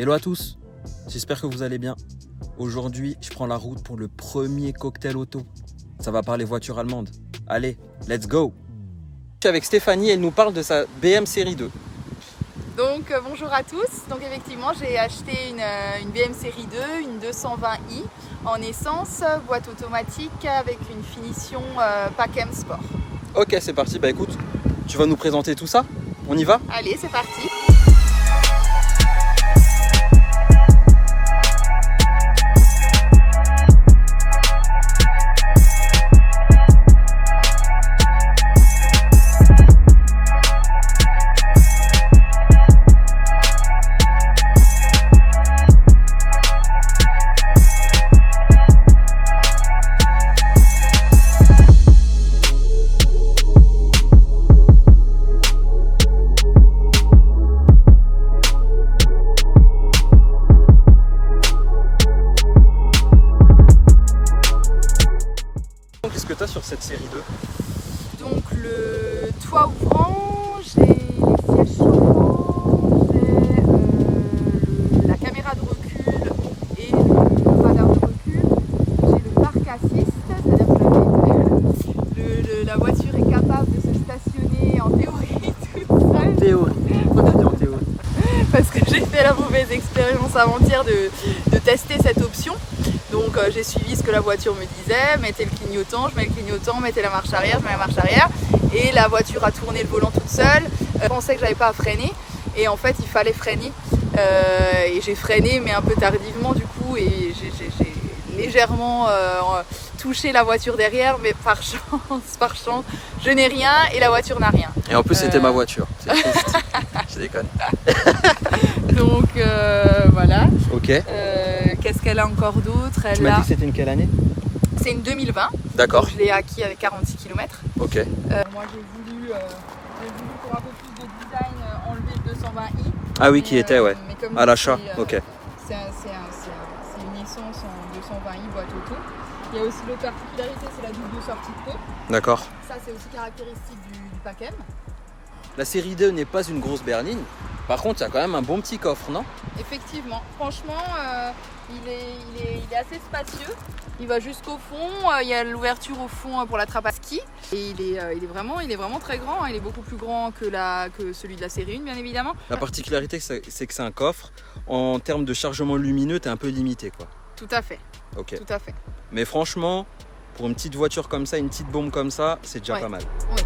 Hello à tous, j'espère que vous allez bien. Aujourd'hui, je prends la route pour le premier cocktail auto. Ça va parler voiture allemande. Allez, let's go! Je suis avec Stéphanie, elle nous parle de sa BM série 2. Donc bonjour à tous, donc effectivement j'ai acheté une BM série 2, une 220i en essence, boîte automatique avec une finition PACM Sport. Ok, c'est parti, bah écoute, tu vas nous présenter tout ça? On y va? Allez, c'est parti! Qu'est-ce que tu as sur cette série 2? Donc le toit ouvrant, j'ai les sièges chauffants, j'ai la caméra de recul et le radar de recul, j'ai le parc assist, c'est-à-dire que la voiture est capable de se stationner en théorie toute seule. En théorie. Pourquoi tu dis en théorie? Parce que j'ai fait la mauvaise expérience avant-hier de tester cette option. Donc j'ai suivi ce que la voiture me disait, mettez le clignotant, je mets le clignotant, mettez la marche arrière, je mets la marche arrière. Et la voiture a tourné le volant toute seule. Je pensais que j'avais pas à freiner et en fait il fallait freiner. Et j'ai freiné mais un peu tardivement du coup et j'ai légèrement touché la voiture derrière, mais par chance, je n'ai rien et la voiture n'a rien. Et en plus c'était ma voiture, c'est triste. Je déconne. Donc voilà. Ok. Qu'est-ce qu'elle a encore d'autre? Tu m'as dit que c'était une quelle année? C'est une 2020. D'accord. Je l'ai acquis avec 46 km. Ok. Moi j'ai voulu pour un peu plus de design enlever le 220i. Ah oui, qui était, ouais. Mais comme À l'achat, c'est, ok. C'est une essence en 220i boîte auto. Il y a aussi l'autre particularité, c'est la double sortie de pot. D'accord. Ça c'est aussi caractéristique du PACM. La série 2 n'est pas une grosse berline. Par contre, il y a quand même un bon petit coffre, non? Effectivement, franchement, il est assez spacieux. Il va jusqu'au fond. Il y a l'ouverture au fond pour la trappe à ski. Et il est vraiment très grand. Il est beaucoup plus grand que celui de la série 1, bien évidemment. La particularité, c'est que c'est un coffre. En termes de chargement lumineux, tu es un peu limité, quoi. Tout à fait. Ok. Tout à fait. Mais franchement, pour une petite voiture comme ça, une petite bombe comme ça, c'est déjà pas mal. Oui.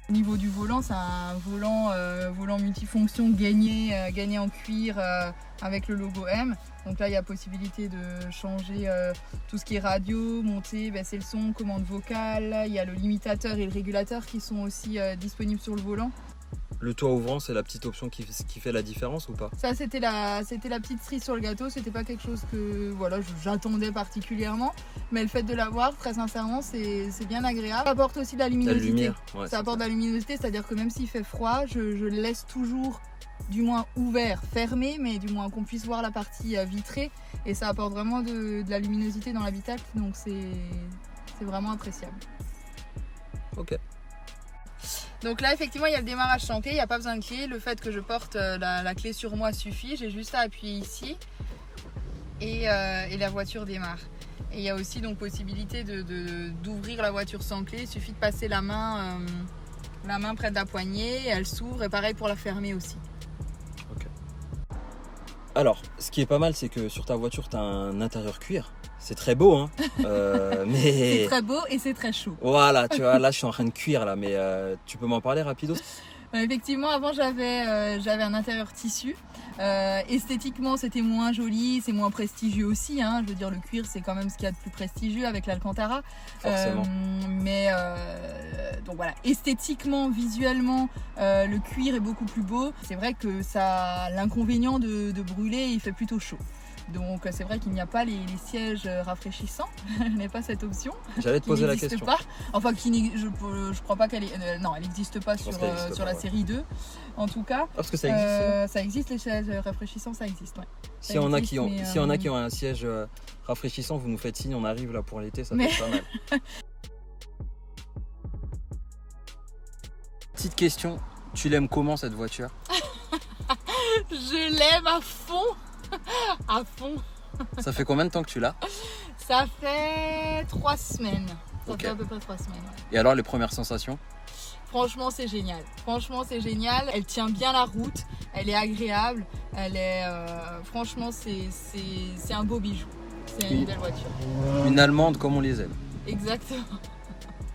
Au niveau du volant, c'est un volant multifonction gagné en cuir avec le logo M. Donc là, il y a possibilité de changer tout ce qui est radio, monter, baisser le son, commande vocale. Il y a le limitateur et le régulateur qui sont aussi disponibles sur le volant. Le toit ouvrant, c'est la petite option qui fait la différence ou pas? Ça, c'était la petite cerise sur le gâteau. C'était pas quelque chose que voilà, j'attendais particulièrement. Mais le fait de l'avoir, très sincèrement, c'est bien agréable. Ça apporte aussi de la luminosité. La lumière, ouais, Ça apporte de la luminosité, c'est-à-dire que même s'il fait froid, je le laisse toujours du moins ouvert, fermé, mais du moins qu'on puisse voir la partie vitrée. Et ça apporte vraiment de la luminosité dans l'habitacle. Donc c'est vraiment appréciable. Ok. Donc là, effectivement, il y a le démarrage sans clé, il n'y a pas besoin de clé. Le fait que je porte la clé sur moi suffit. J'ai juste à appuyer ici et la voiture démarre. Et il y a aussi donc possibilité d'ouvrir la voiture sans clé. Il suffit de passer la main près de la poignée, elle s'ouvre et pareil pour la fermer aussi. Ok. Alors, ce qui est pas mal, c'est que sur ta voiture, tu as un intérieur cuir. C'est très beau, hein. Mais... C'est très beau et c'est très chaud. Voilà, tu vois, là, je suis en train de cuire, là. Mais tu peux m'en parler rapidos? Effectivement, avant, j'avais un intérieur tissu. Esthétiquement, c'était moins joli, c'est moins prestigieux aussi, hein. Je veux dire, le cuir, c'est quand même ce qu'il y a de plus prestigieux avec l'Alcantara. Forcément. Donc voilà, esthétiquement, visuellement, le cuir est beaucoup plus beau. C'est vrai que ça a l'inconvénient de brûler, il fait plutôt chaud. Donc c'est vrai qu'il n'y a pas les sièges rafraîchissants, je n'ai pas cette option. J'allais te poser la question. Pas. Enfin, je crois pas qu'elle est... non, elle n'existe pas sur la série 2, en tout cas. Ah, parce que ça existe. Ça existe, les sièges rafraîchissants, ça existe, ouais. S'il y en a qui ont un siège rafraîchissant, vous nous faites signe, on arrive là pour l'été, ça peut être pas mal. Petite question, tu l'aimes comment cette voiture? Je l'aime à fond. À fond. Ça fait combien de temps que tu l'as? Ça fait 3 semaines. Ça Ok. fait à peu près 3 semaines. Ouais. Et alors les premières sensations? Franchement, c'est génial. Franchement, c'est génial. Elle tient bien la route. Elle est agréable. Elle est. Franchement, c'est un beau bijou. C'est une belle voiture. Une allemande comme on les aime. Exactement.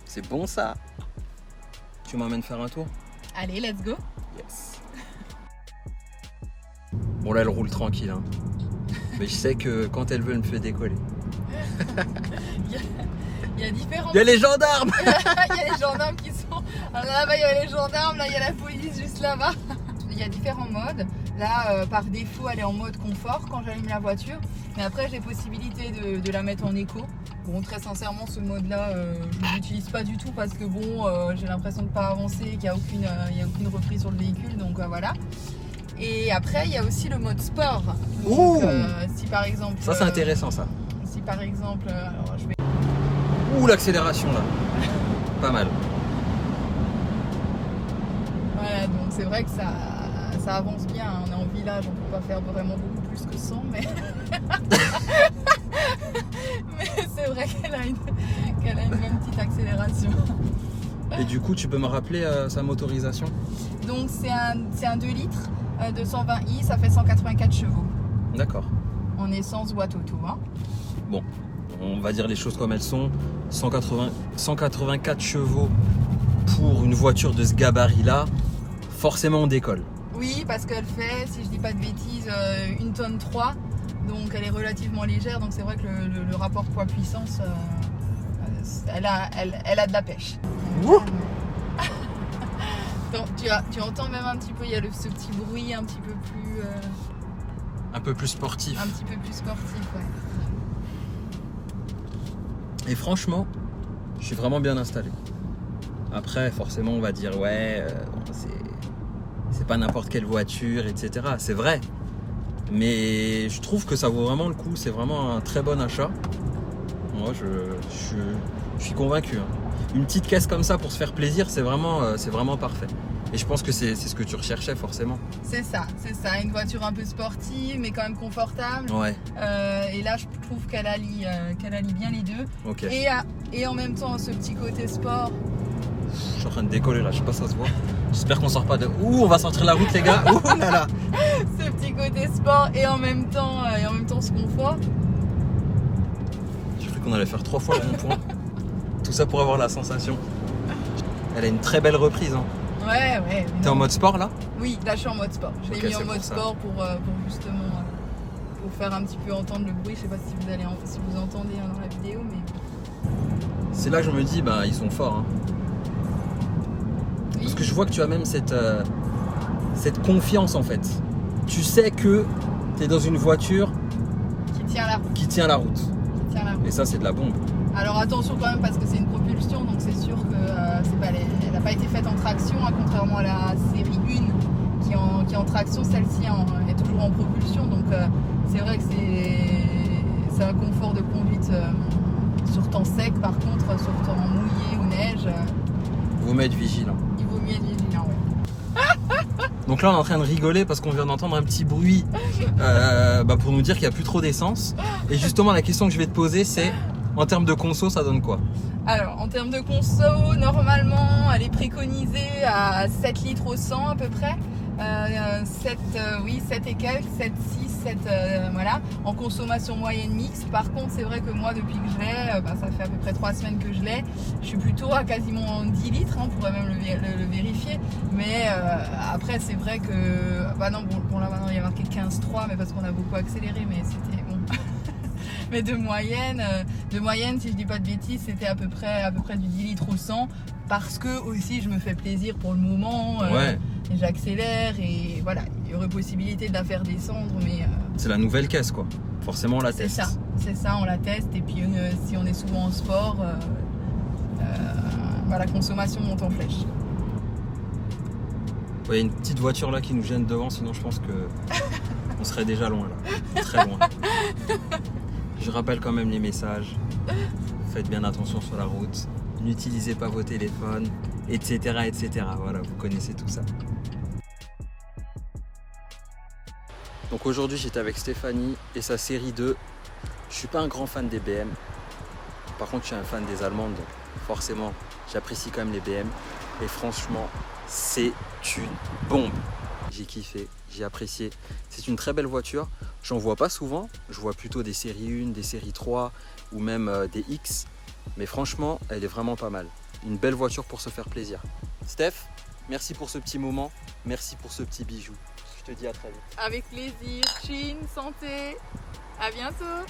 C'est bon ça. Tu m'emmènes faire un tour? Allez, let's go. Yes. Bon là elle roule tranquille hein. Mais je sais que quand elle veut elle me fait décoller. Il y a différents. Il y a les gendarmes. Il y a les gendarmes qui sont. Alors là-bas il y a les gendarmes, là il y a la police juste là-bas. Il y a différents modes. Là par défaut elle est en mode confort quand j'allume la voiture. Mais après j'ai possibilité de la mettre en éco. Bon très sincèrement ce mode là je ne l'utilise pas du tout parce que bon j'ai l'impression de ne pas avancer, qu'il n'y a aucune reprise sur le véhicule. Donc voilà. Et après, il y a aussi le mode sport. Donc, si par exemple. Ça, c'est intéressant, ça. Si par exemple. Alors, je vais. Ouh, l'accélération là. Pas mal. Voilà, donc c'est vrai que ça avance bien. On est en village, on peut pas faire vraiment beaucoup plus que 100, mais. Mais c'est vrai qu'elle a une bonne petite accélération. Et du coup, tu peux me rappeler sa motorisation? Donc, c'est un 2 litres. 220i, ça fait 184 chevaux. D'accord. En essence ou à toto. Hein. Bon, on va dire les choses comme elles sont. 184 chevaux pour une voiture de ce gabarit-là, forcément on décolle. Oui, parce qu'elle fait, si je dis pas de bêtises, 1,3 tonne. Donc elle est relativement légère. Donc c'est vrai que le rapport poids-puissance, elle a de la pêche. Donc, tu entends même un petit peu, il y a ce petit bruit un petit peu plus... un peu plus sportif. Un petit peu plus sportif, ouais. Et franchement, je suis vraiment bien installé. Après, forcément, on va dire, ouais, c'est pas n'importe quelle voiture, etc. C'est vrai. Mais je trouve que ça vaut vraiment le coup. C'est vraiment un très bon achat. Moi, je suis convaincu. Hein. Une petite caisse comme ça pour se faire plaisir, c'est vraiment parfait. Et je pense que c'est ce que tu recherchais forcément. C'est ça. Une voiture un peu sportive, mais quand même confortable. Ouais. Et là, je trouve qu'elle allie bien les deux. Ok. Et en même temps, ce petit côté sport. Je suis en train de décoller là, je sais pas si ça se voit. J'espère qu'on sort pas de... Ouh, on va sortir la route les gars. Ouh là là. Ce petit côté sport et en même temps ce confort. J'ai cru qu'on allait faire 3 fois le rond-point. Tout ça pour avoir la sensation. Elle a une très belle reprise. Hein. Ouais. T'es en mode sport là? Oui, là je suis en mode sport. Je l'ai mis en mode pour sport pour justement pour faire un petit peu entendre le bruit. Je sais pas si vous entendez dans la vidéo, mais. C'est là que je me dis, bah ils sont forts. Hein. Oui. Parce que je vois que tu as même cette confiance en fait. Tu sais que t'es dans une voiture qui tient la route. Et ça c'est de la bombe. Alors attention quand même parce que c'est une propulsion, donc c'est sûr que elle n'a pas été faite en traction, hein, contrairement à la série 1 qui est en traction, celle-ci est toujours en propulsion. Donc c'est vrai que c'est un confort de conduite sur temps sec, par contre sur temps mouillé ou neige. Vous mettre vigilant. Il vaut mieux être vigilant, ouais. Donc là on est en train de rigoler parce qu'on vient d'entendre un petit bruit pour nous dire qu'il n'y a plus trop d'essence. Et justement la question que je vais te poser c'est, en termes de conso ça donne quoi? Alors en termes de conso, normalement elle est préconisée à 7 litres au 100 à peu près. 7 et quelques, 7, 6, 7, voilà, en consommation moyenne mixte. Par contre, c'est vrai que moi, depuis que je l'ai, ça fait à peu près 3 semaines que je l'ai, je suis plutôt à quasiment 10 litres, hein, on pourrait même le vérifier. Mais après, c'est vrai que, là maintenant il y a marqué 15,3, mais parce qu'on a beaucoup accéléré, mais c'était bon. Mais de moyenne, si je dis pas de bêtises, c'était à peu près du 10 litres au 100. Parce que aussi, je me fais plaisir pour le moment. Et j'accélère et voilà, il y aurait possibilité de la faire descendre. Mais c'est la nouvelle caisse, quoi. Forcément, on la teste. C'est ça, on la teste. Et puis, si on est souvent en sport, la consommation monte en flèche. Il y a une petite voiture là qui nous gêne devant, sinon je pense que on serait déjà loin là, très loin. Je rappelle quand même les messages. Faites bien attention sur la route. N'utilisez pas vos téléphones, etc., etc. Voilà, vous connaissez tout ça. Donc aujourd'hui, j'étais avec Stéphanie et sa série 2. Je suis pas un grand fan des BM. Par contre, je suis un fan des Allemandes. Donc forcément, j'apprécie quand même les BM. Et franchement, c'est une bombe. J'ai kiffé, j'ai apprécié. C'est une très belle voiture. J'en vois pas souvent. Je vois plutôt des séries 1, des séries 3 ou même des X. Mais franchement, elle est vraiment pas mal. Une belle voiture pour se faire plaisir. Steph, merci pour ce petit moment. Merci pour ce petit bijou. Je te dis à très vite. Avec plaisir. Chine, santé. À bientôt.